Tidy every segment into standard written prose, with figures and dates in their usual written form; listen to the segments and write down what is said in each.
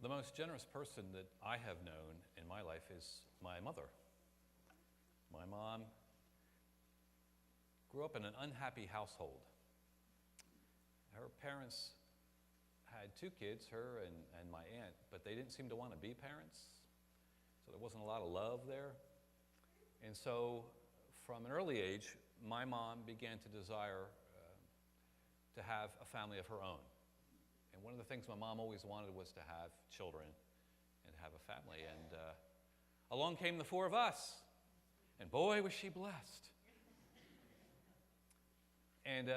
The most generous person that I have known in my life is my mother. My mom grew up in an unhappy household. Her parents had two kids, her and my aunt, but they didn't seem to want to be parents, so there wasn't a lot of love there. And so from an early age, my mom began to desire to have a family of her own. And one of the things my mom always wanted was to have children and have a family. And along came the four of us, and boy, was she blessed. And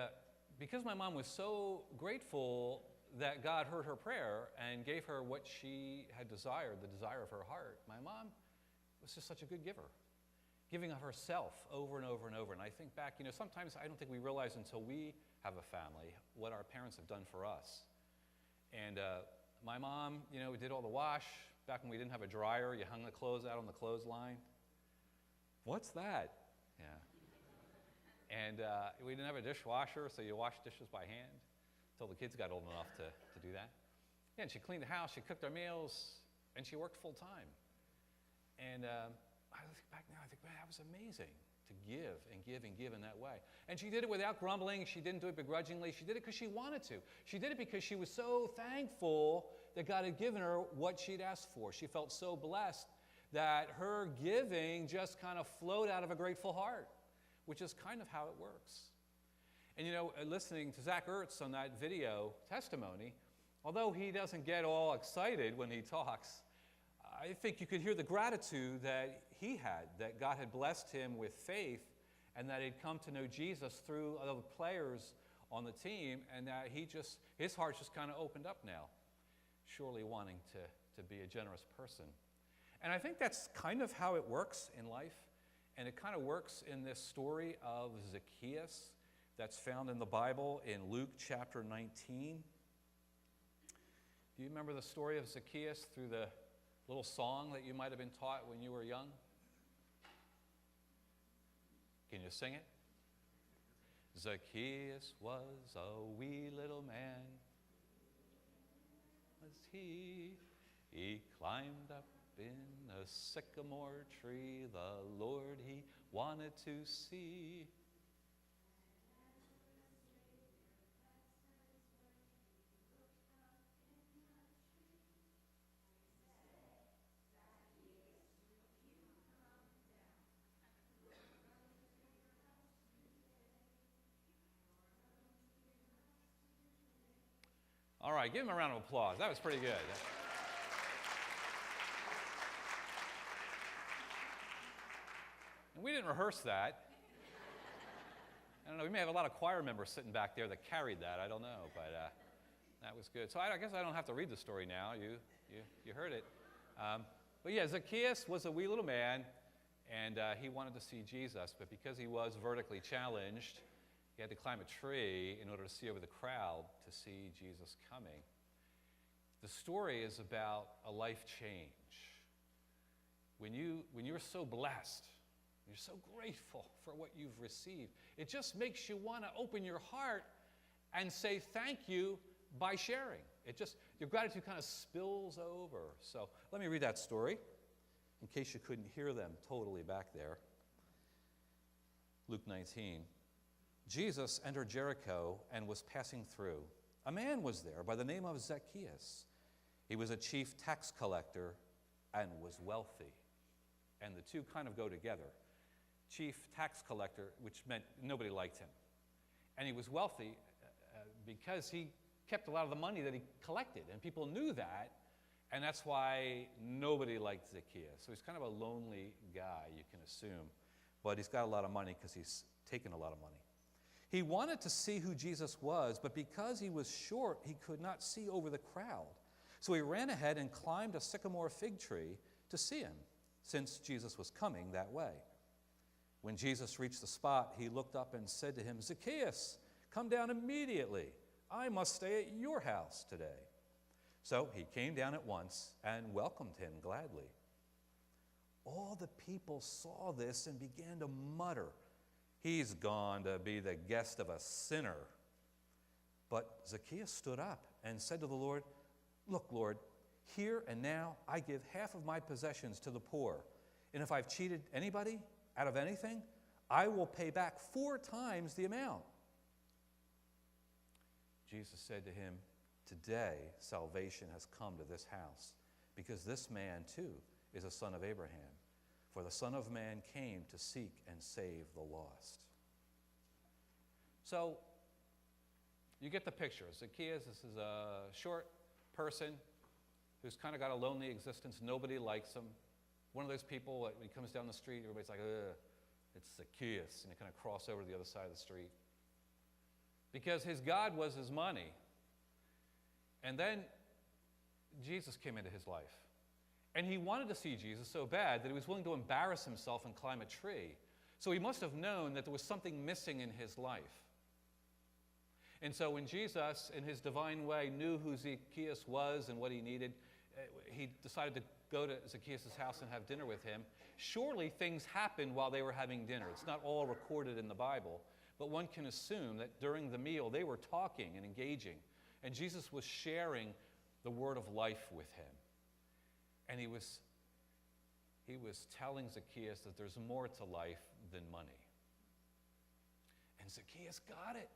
because my mom was so grateful that God heard her prayer and gave her what she had desired, the desire of her heart, my mom was just such a good giver, giving of herself over and over and over. And I think back, sometimes I don't think we realize until we have a family what our parents have done for us. And my mom, did all the wash. Back when we didn't have a dryer, you hung the clothes out on the clothesline. What's that? Yeah. And we didn't have a dishwasher, so you wash dishes by hand until the kids got old enough to do that. Yeah, and she cleaned the house, she cooked our meals, and she worked full time. And I look back now, I think, man, that was amazing to give and give and give in that way. And she did it without grumbling. She didn't do it begrudgingly. She did it because she wanted to. She did it because she was so thankful that God had given her what she'd asked for. She felt so blessed that her giving just kind of flowed out of a grateful heart, which is kind of how it works. And listening to Zach Ertz on that video testimony, although he doesn't get all excited when he talks, I think you could hear the gratitude that he had, that God had blessed him with faith and that he'd come to know Jesus through other players on the team, and that his heart's just kind of opened up now, surely wanting to be a generous person. And I think that's kind of how it works in life, and it kind of works in this story of Zacchaeus that's found in the Bible in Luke chapter 19. Do you remember the story of Zacchaeus through the little song that you might have been taught when you were young? Can you sing it? Zacchaeus was a wee little man. Was he? He climbed up in a sycamore tree. The Lord he wanted to see. All right, give him a round of applause. That was pretty good. And we didn't rehearse that. I don't know, we may have a lot of choir members sitting back there that carried that. I don't know, but that was good. So I guess I don't have to read the story now. You heard it. But yeah, Zacchaeus was a wee little man, and he wanted to see Jesus, but because he was vertically challenged, he had to climb a tree in order to see over the crowd to see Jesus coming. The story is about a life change. When you're so blessed, you're so grateful for what you've received, it just makes you want to open your heart and say thank you by sharing. Your gratitude kind of spills over. So let me read that story in case you couldn't hear them totally back there. Luke 19. Jesus entered Jericho and was passing through. A man was there by the name of Zacchaeus. He was a chief tax collector and was wealthy. And the two kind of go together. Chief tax collector, which meant nobody liked him. And he was wealthy because he kept a lot of the money that he collected, and people knew that, and that's why nobody liked Zacchaeus. So he's kind of a lonely guy, you can assume, but he's got a lot of money because he's taken a lot of money. He wanted to see who Jesus was, but because he was short, he could not see over the crowd. So he ran ahead and climbed a sycamore fig tree to see him, since Jesus was coming that way. When Jesus reached the spot, he looked up and said to him, "Zacchaeus, come down immediately. I must stay at your house today." So he came down at once and welcomed him gladly. All the people saw this and began to mutter, "He's gone to be the guest of a sinner." But Zacchaeus stood up and said to the Lord, "Look, Lord, Here and now I give half of my possessions to the poor. And if I've cheated anybody out of anything, I will pay back 4 times the amount. Jesus said to him, today salvation has come to this house, because this man too is a son of Abraham. For the Son of Man came to seek and save the lost. So, you get the picture. Zacchaeus, this is a short person who's kind of got a lonely existence. Nobody likes him. One of those people, when he comes down the street, everybody's like, ugh, it's Zacchaeus. And they kind of cross over to the other side of the street. Because his God was his money. And then Jesus came into his life. And he wanted to see Jesus so bad that he was willing to embarrass himself and climb a tree. So he must have known that there was something missing in his life. And so when Jesus, in his divine way, knew who Zacchaeus was and what he needed, he decided to go to Zacchaeus' house and have dinner with him. Surely things happened while they were having dinner. It's not all recorded in the Bible, but one can assume that during the meal they were talking and engaging, and Jesus was sharing the word of life with him. And he was telling Zacchaeus that there's more to life than money. And Zacchaeus got it.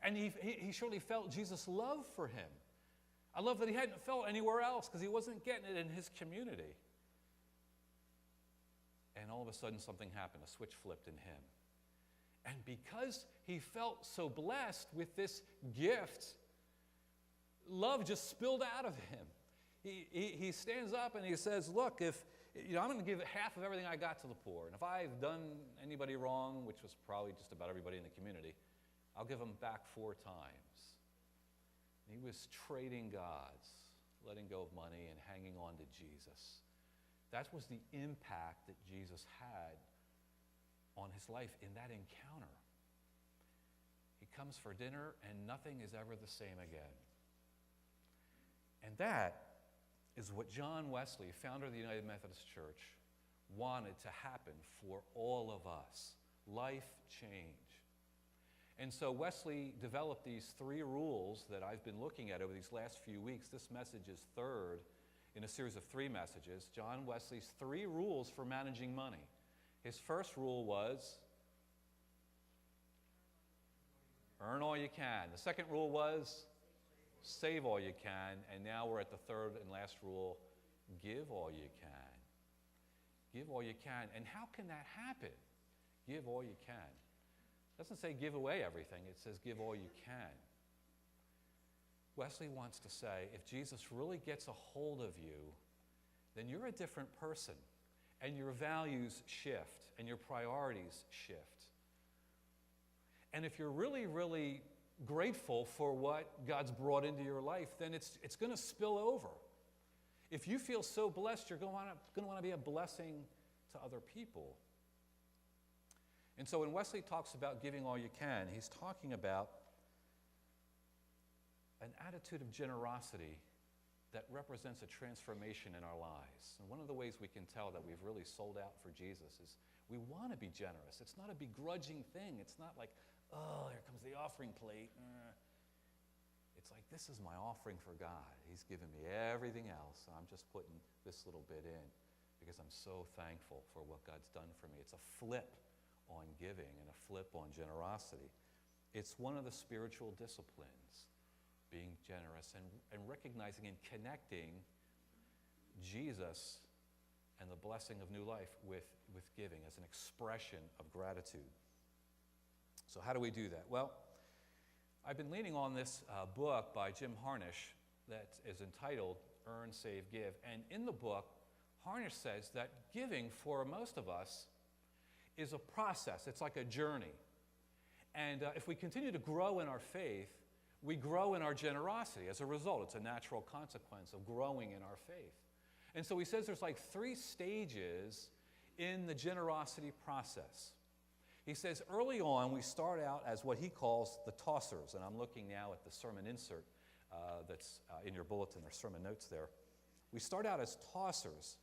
And he surely felt Jesus' love for him. A love that he hadn't felt anywhere else because he wasn't getting it in his community. And all of a sudden something happened. A switch flipped in him. And because he felt so blessed with this gift, love just spilled out of him. He stands up and he says, look, if I'm going to give half of everything I got to the poor. And if I've done anybody wrong, which was probably just about everybody in the community, I'll give them back 4 times. And he was trading gods, letting go of money and hanging on to Jesus. That was the impact that Jesus had on his life in that encounter. He comes for dinner and nothing is ever the same again. And that is what John Wesley, founder of the United Methodist Church, wanted to happen for all of us. Life change. And so Wesley developed these 3 rules that I've been looking at over these last few weeks. This message is 3rd in a series of 3 messages. John Wesley's 3 rules for managing money. His first rule was, earn all you can. The second rule was, save all you can. And now we're at the 3rd and last rule, give all you can. Give all you can. And how can that happen? Give all you can. It doesn't say give away everything. It says give all you can. Wesley wants to say, if Jesus really gets a hold of you, then you're a different person. And your values shift. And your priorities shift. And if you're really, really grateful for what God's brought into your life, then it's going to spill over. If you feel so blessed, you're going to want to be a blessing to other people. And so when Wesley talks about giving all you can, he's talking about an attitude of generosity that represents a transformation in our lives. And one of the ways we can tell that we've really sold out for Jesus is we want to be generous. It's not a begrudging thing. It's not like, oh, here comes the offering plate. It's like, this is my offering for God. He's given me everything else. I'm just putting this little bit in because I'm so thankful for what God's done for me. It's a flip on giving and a flip on generosity. It's one of the spiritual disciplines, being generous and recognizing and connecting Jesus and the blessing of new life with giving as an expression of gratitude. So how do we do that? Well, I've been leaning on this book by Jim Harnish that is entitled Earn, Save, Give. And in the book, Harnish says that giving for most of us is a process. It's like a journey. And if we continue to grow in our faith, we grow in our generosity. As a result, it's a natural consequence of growing in our faith. And so he says there's like 3 stages in the generosity process. He says early on we start out as what he calls the tossers. And I'm looking now at the sermon insert that's in your bulletin, or sermon notes there. We start out as tossers.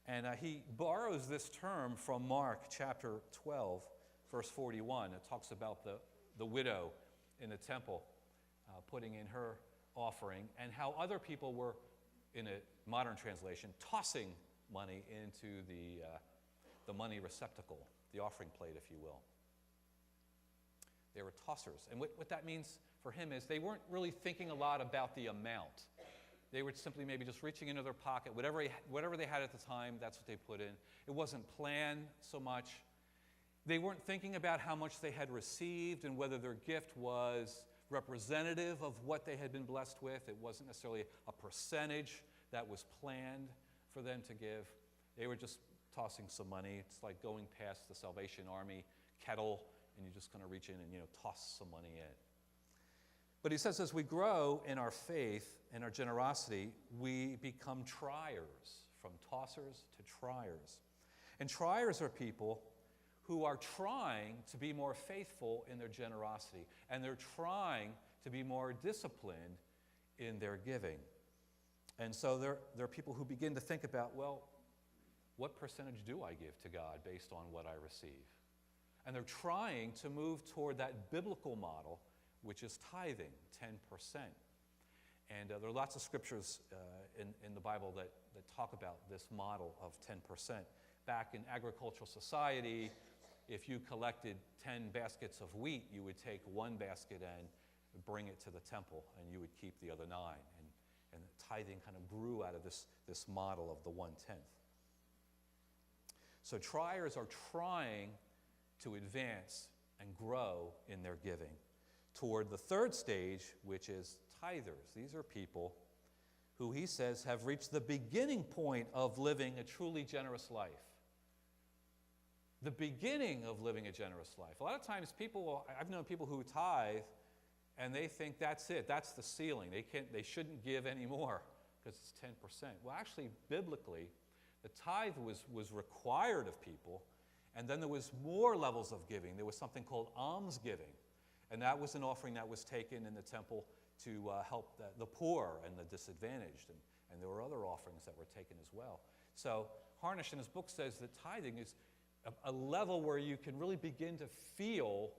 And he borrows this term from Mark chapter 12, verse 41. It talks about the widow in the temple putting in her offering, and how other people were in a modern translation, tossing money into the money receptacle, the offering plate, if you will. They were tossers. And what that means for him is they weren't really thinking a lot about the amount. They were simply maybe just reaching into their pocket. Whatever they had at the time, that's what they put in. It wasn't planned so much. They weren't thinking about how much they had received and whether their gift was representative of what they had been blessed with. It wasn't necessarily a percentage that was planned for them to give. They were just tossing some money. It's like going past the Salvation Army kettle, and you're just going to reach in and toss some money in. But he says as we grow in our faith and our generosity, we become triers, from tossers to triers. And triers are people who are trying to be more faithful in their generosity, and they're trying to be more disciplined in their giving. And so there are people who begin to think about, well, what percentage do I give to God based on what I receive? And they're trying to move toward that biblical model, which is tithing, 10%. And there are lots of scriptures in the Bible that talk about this model of 10%. Back in agricultural society, if you collected 10 baskets of wheat, you would take one basket and bring it to the temple, and you would keep the other 9. And tithing kind of grew out of this model of the 1/10. So triers are trying to advance and grow in their giving toward the third stage, which is tithers. These are people who he says have reached the beginning point of living a truly generous life. The beginning of living a generous life. A lot of times I've known people who tithe and they think that's it, that's the ceiling. They shouldn't give any more because it's 10%. Well, actually, biblically, the tithe was required of people, and then there was more levels of giving. There was something called almsgiving, and that was an offering that was taken in the temple to help the poor and the disadvantaged, and there were other offerings that were taken as well. So Harnish in his book says that tithing is a level where you can really begin to feel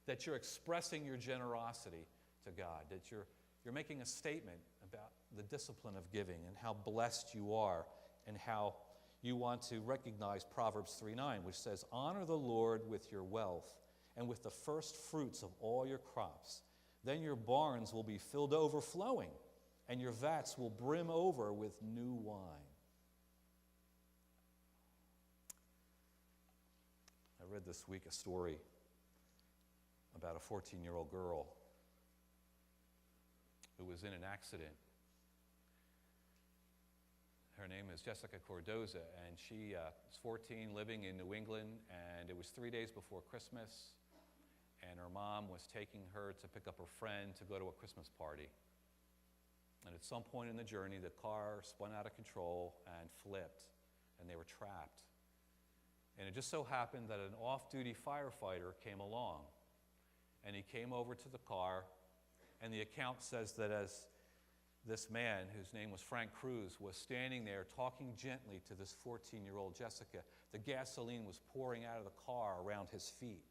that you're expressing your generosity to God, that you're making a statement about the discipline of giving and how blessed you are and how you want to recognize Proverbs 3:9, which says, "Honor the Lord with your wealth and with the first fruits of all your crops. Then your barns will be filled to overflowing, and your vats will brim over with new wine." I read this week a story about a 14-year-old girl who was in an accident. Her name is Jessica Cordoza, and she was 14, living in New England, and it was 3 days before Christmas, and her mom was taking her to pick up her friend to go to a Christmas party. And at some point in the journey, the car spun out of control and flipped, and they were trapped. And it just so happened that an off-duty firefighter came along, and he came over to the car, and the account says that as this man, whose name was Frank Cruz, was standing there talking gently to this 14-year-old Jessica, the gasoline was pouring out of the car around his feet.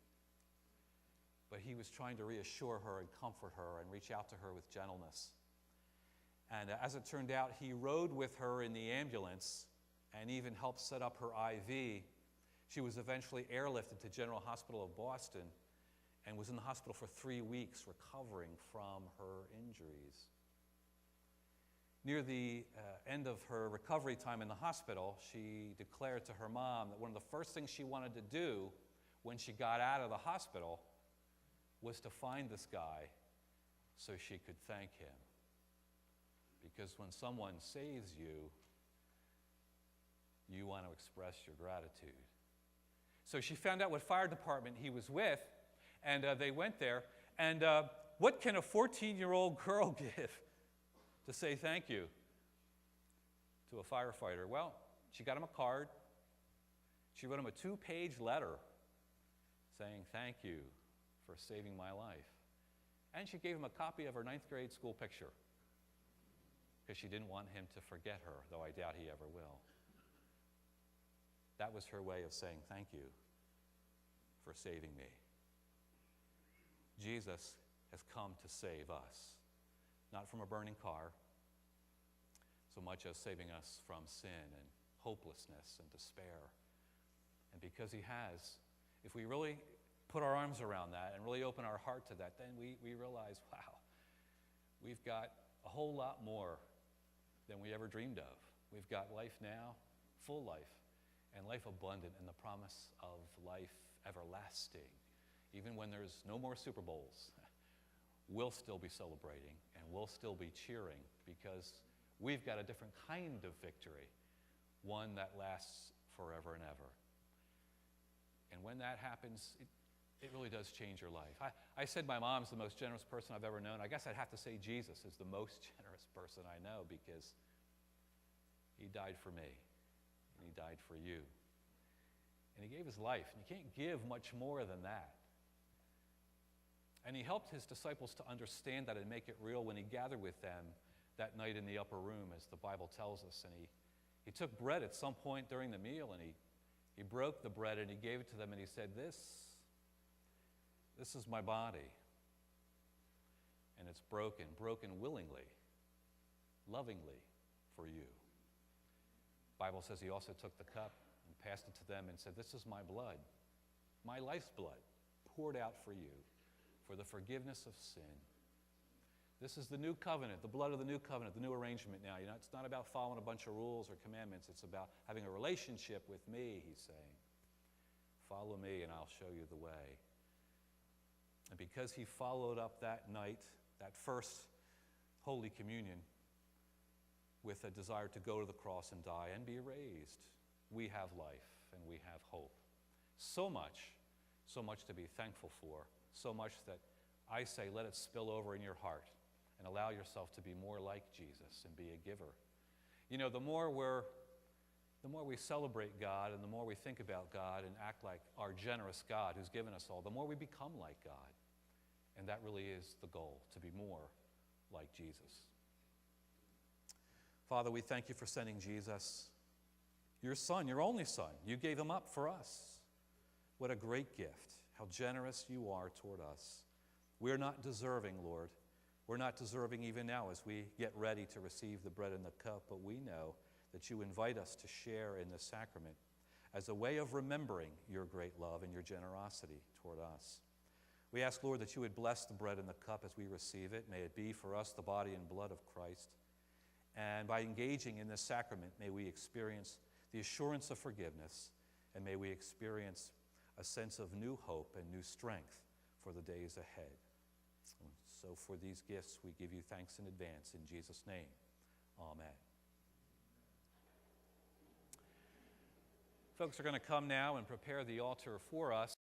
But he was trying to reassure her and comfort her and reach out to her with gentleness. And as it turned out, he rode with her in the ambulance and even helped set up her IV. She was eventually airlifted to General Hospital of Boston and was in the hospital for 3 weeks recovering from her injuries. Near the end of her recovery time in the hospital, she declared to her mom that one of the first things she wanted to do when she got out of the hospital was to find this guy so she could thank him. Because when someone saves you, you want to express your gratitude. So she found out what fire department he was with, and they went there. And what can a 14-year-old girl give to say thank you to a firefighter? Well, she got him a card. She wrote him a 2-page letter saying thank you for saving my life. And she gave him a copy of her 9th grade school picture because she didn't want him to forget her, though I doubt he ever will. That was her way of saying thank you for saving me. Jesus has come to save us, not from a burning car, so much as saving us from sin and hopelessness and despair. And because he has, if we really put our arms around that and really open our heart to that, then we realize, wow, we've got a whole lot more than we ever dreamed of. We've got life now, full life, and life abundant, and the promise of life everlasting. Even when there's no more Super Bowls, we'll still be celebrating and we'll still be cheering because we've got a different kind of victory, one that lasts forever and ever. And when that happens, it really does change your life. I said my mom's the most generous person I've ever known. I guess I'd have to say Jesus is the most generous person I know because he died for me and he died for you. And he gave his life, and you can't give much more than that. And he helped his disciples to understand that and make it real when he gathered with them that night in the upper room, as the Bible tells us. And he took bread at some point during the meal, and he broke the bread and he gave it to them, and he said, this is my body. And it's broken willingly, lovingly for you. The Bible says he also took the cup and passed it to them and said, this is my blood, my life's blood, poured out for you for the forgiveness of sin. This is the new covenant, the blood of the new covenant, the new arrangement now. You know, it's not about following a bunch of rules or commandments. It's about having a relationship with me, he's saying. Follow me and I'll show you the way. And because he followed up that night, that first Holy Communion, with a desire to go to the cross and die and be raised, we have life and we have hope. So much to be thankful for, so much that I say let it spill over in your heart and allow yourself to be more like Jesus and be a giver. You know, the more we celebrate God and the more we think about God and act like our generous God who's given us all, the more we become like God. And that really is the goal, to be more like Jesus. Father, we thank you for sending Jesus, your Son, your only Son. You gave him up for us. What a great gift. How generous you are toward us. We're not deserving, Lord. We're not deserving even now as we get ready to receive the bread and the cup, but we know that you invite us to share in this sacrament as a way of remembering your great love and your generosity toward us. We ask, Lord, that you would bless the bread and the cup as we receive it. May it be for us the body and blood of Christ. And by engaging in this sacrament, may we experience the assurance of forgiveness, and may we experience a sense of new hope and new strength for the days ahead. So for these gifts, we give you thanks in advance. In Jesus' name, amen. Folks are going to come now and prepare the altar for us.